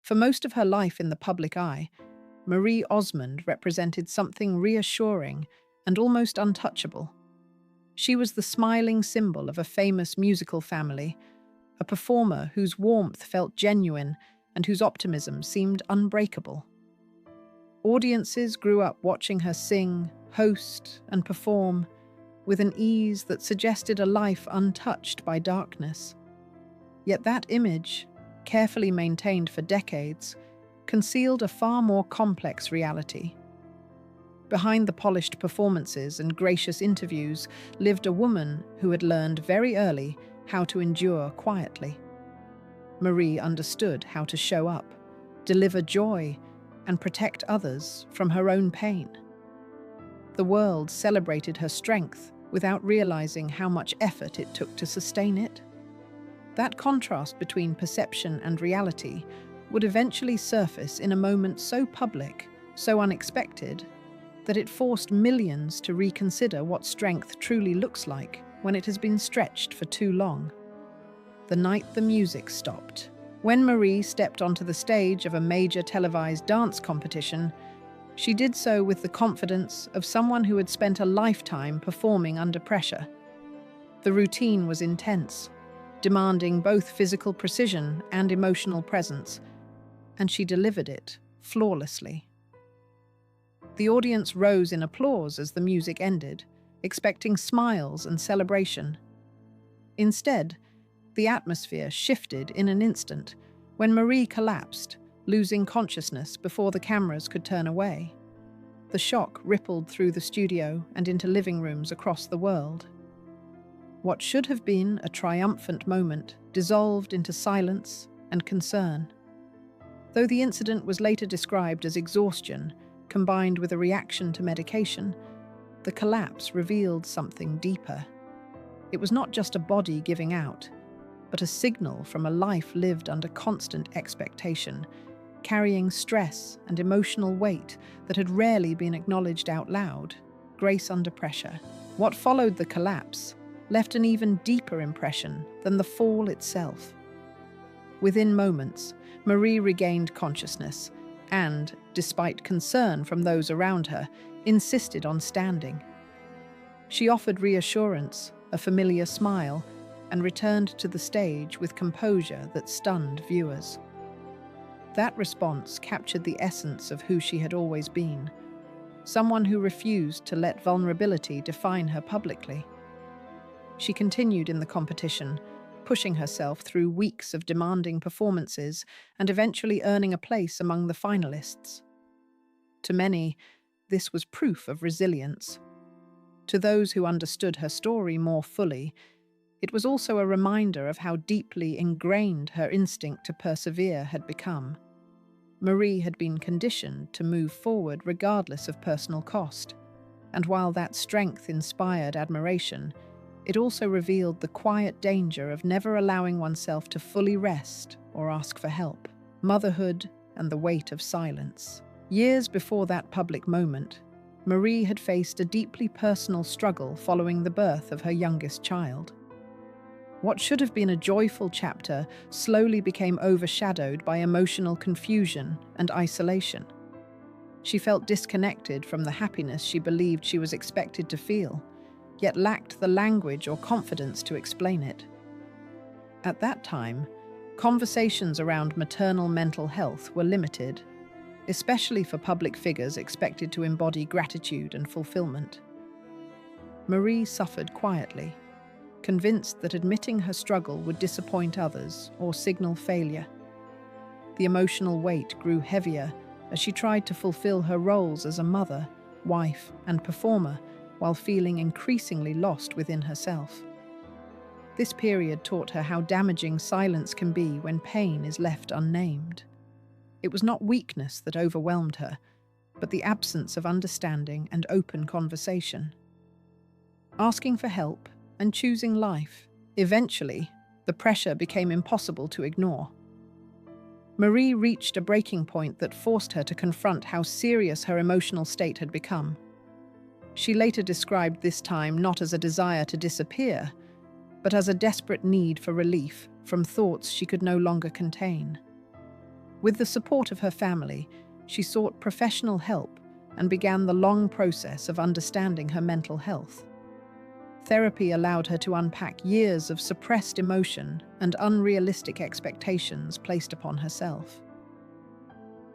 For most of her life in the public eye, Marie Osmond represented something reassuring and almost untouchable. She was the smiling symbol of a famous musical family, a performer whose warmth felt genuine and whose optimism seemed unbreakable. Audiences grew up watching her sing, host, and perform with an ease that suggested a life untouched by darkness. Yet that image, carefully maintained for decades, concealed a far more complex reality. Behind the polished performances and gracious interviews lived a woman who had learned very early how to endure quietly. Marie understood how to show up, deliver joy, and protect others from her own pain. The world celebrated her strength without realizing how much effort it took to sustain it. That contrast between perception and reality would eventually surface in a moment so public, so unexpected, that it forced millions to reconsider what strength truly looks like when it has been stretched for too long. The night the music stopped. When Marie stepped onto the stage of a major televised dance competition, she did so with the confidence of someone who had spent a lifetime performing under pressure. The routine was intense, demanding both physical precision and emotional presence, and she delivered it flawlessly. The audience rose in applause as the music ended, expecting smiles and celebration. Instead, the atmosphere shifted in an instant when Marie collapsed, losing consciousness before the cameras could turn away. The shock rippled through the studio and into living rooms across the world. What should have been a triumphant moment dissolved into silence and concern. Though the incident was later described as exhaustion, combined with a reaction to medication, the collapse revealed something deeper. It was not just a body giving out, but a signal from a life lived under constant expectation, carrying stress and emotional weight that had rarely been acknowledged out loud, grace under pressure. What followed the collapse left an even deeper impression than the fall itself. Within moments, Marie regained consciousness and, despite concern from those around her, insisted on standing. She offered reassurance, a familiar smile, and returned to the stage with composure that stunned viewers. That response captured the essence of who she had always been, someone who refused to let vulnerability define her publicly. She continued in the competition, pushing herself through weeks of demanding performances and eventually earning a place among the finalists. To many, this was proof of resilience. To those who understood her story more fully, it was also a reminder of how deeply ingrained her instinct to persevere had become. Marie had been conditioned to move forward regardless of personal cost, and while that strength inspired admiration, it also revealed the quiet danger of never allowing oneself to fully rest or ask for help. Motherhood and the weight of silence. Years before that public moment, Marie had faced a deeply personal struggle following the birth of her youngest child. What should have been a joyful chapter slowly became overshadowed by emotional confusion and isolation. She felt disconnected from the happiness she believed she was expected to feel, yet lacked the language or confidence to explain it. At that time, conversations around maternal mental health were limited, especially for public figures expected to embody gratitude and fulfillment. Marie suffered quietly, convinced that admitting her struggle would disappoint others or signal failure. The emotional weight grew heavier as she tried to fulfill her roles as a mother, wife, and performer, while feeling increasingly lost within herself. This period taught her how damaging silence can be when pain is left unnamed. It was not weakness that overwhelmed her, but the absence of understanding and open conversation. Asking for help and choosing life, eventually, the pressure became impossible to ignore. Marie reached a breaking point that forced her to confront how serious her emotional state had become. She later described this time not as a desire to disappear, but as a desperate need for relief from thoughts she could no longer contain. With the support of her family, she sought professional help and began the long process of understanding her mental health. Therapy allowed her to unpack years of suppressed emotion and unrealistic expectations placed upon herself.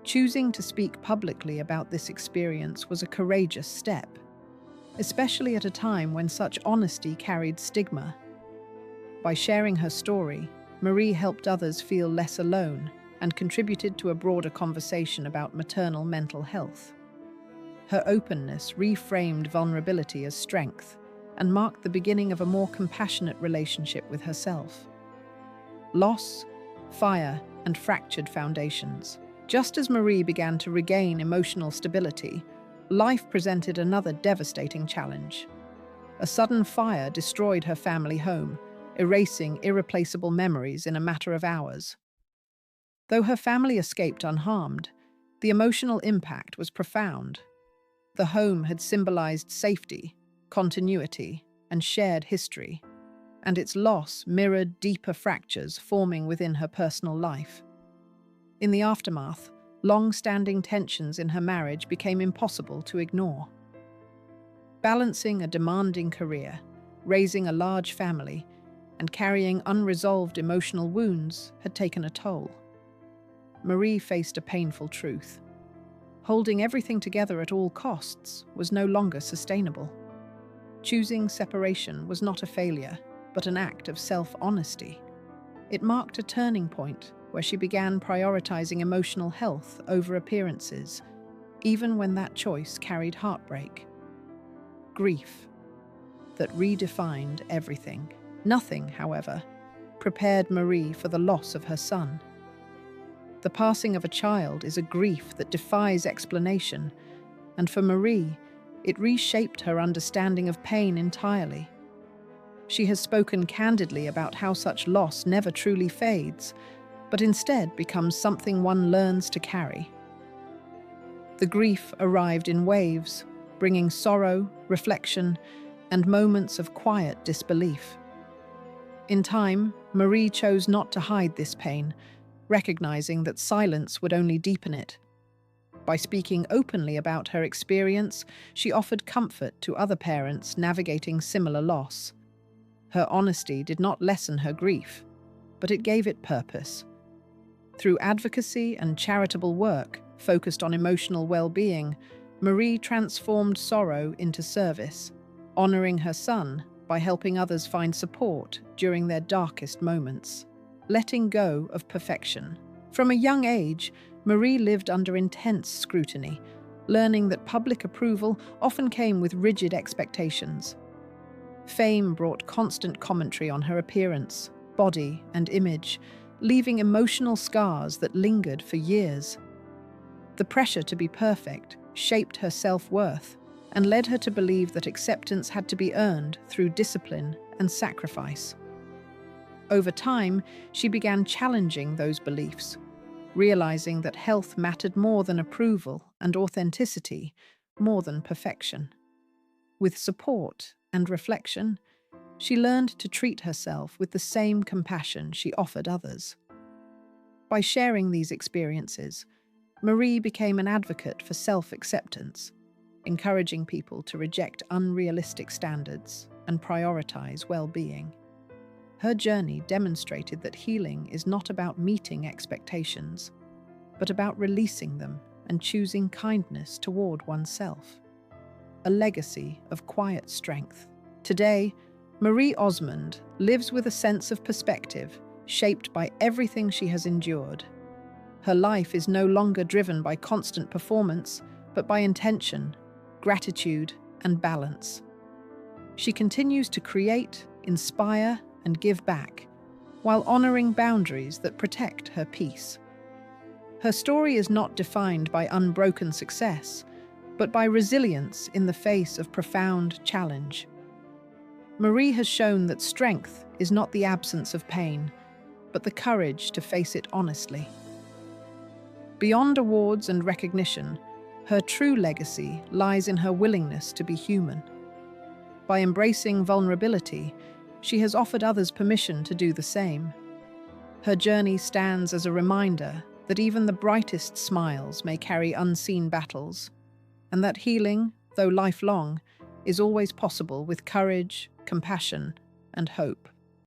Choosing to speak publicly about this experience was a courageous step, especially at a time when such honesty carried stigma. By sharing her story, Marie helped others feel less alone and contributed to a broader conversation about maternal mental health. Her openness reframed vulnerability as strength and marked the beginning of a more compassionate relationship with herself. Loss, fire, and fractured foundations. Just as Marie began to regain emotional stability, life presented another devastating challenge. A sudden fire destroyed her family home, erasing irreplaceable memories in a matter of hours. Though her family escaped unharmed, the emotional impact was profound. The home had symbolized safety, continuity, and shared history, and its loss mirrored deeper fractures forming within her personal life. In the aftermath, long-standing tensions in her marriage became impossible to ignore. Balancing a demanding career, raising a large family, and carrying unresolved emotional wounds had taken a toll. Marie faced a painful truth. Holding everything together at all costs was no longer sustainable. Choosing separation was not a failure, but an act of self-honesty. It marked a turning point where she began prioritizing emotional health over appearances, even when that choice carried heartbreak. Grief that redefined everything. Nothing, however, prepared Marie for the loss of her son. The passing of a child is a grief that defies explanation, and for Marie, it reshaped her understanding of pain entirely. She has spoken candidly about how such loss never truly fades, but instead becomes something one learns to carry. The grief arrived in waves, bringing sorrow, reflection, and moments of quiet disbelief. In time, Marie chose not to hide this pain, recognizing that silence would only deepen it. By speaking openly about her experience, she offered comfort to other parents navigating similar loss. Her honesty did not lessen her grief, but it gave it purpose. Through advocacy and charitable work focused on emotional well-being, Marie transformed sorrow into service, honoring her son by helping others find support during their darkest moments. Letting go of perfection. From a young age, Marie lived under intense scrutiny, learning that public approval often came with rigid expectations. Fame brought constant commentary on her appearance, body, and image, leaving emotional scars that lingered for years. The pressure to be perfect shaped her self-worth and led her to believe that acceptance had to be earned through discipline and sacrifice. Over time, she began challenging those beliefs, realizing that health mattered more than approval and authenticity more than perfection. With support and reflection, she learned to treat herself with the same compassion she offered others. By sharing these experiences, Marie became an advocate for self-acceptance, encouraging people to reject unrealistic standards and prioritize well-being. Her journey demonstrated that healing is not about meeting expectations, but about releasing them and choosing kindness toward oneself. A legacy of quiet strength. Today, Marie Osmond lives with a sense of perspective, shaped by everything she has endured. Her life is no longer driven by constant performance, but by intention, gratitude, and balance. She continues to create, inspire, and give back, while honoring boundaries that protect her peace. Her story is not defined by unbroken success, but by resilience in the face of profound challenge. Marie has shown that strength is not the absence of pain, but the courage to face it honestly. Beyond awards and recognition, her true legacy lies in her willingness to be human. By embracing vulnerability, she has offered others permission to do the same. Her journey stands as a reminder that even the brightest smiles may carry unseen battles, and that healing, though lifelong, is always possible with courage, compassion, and hope.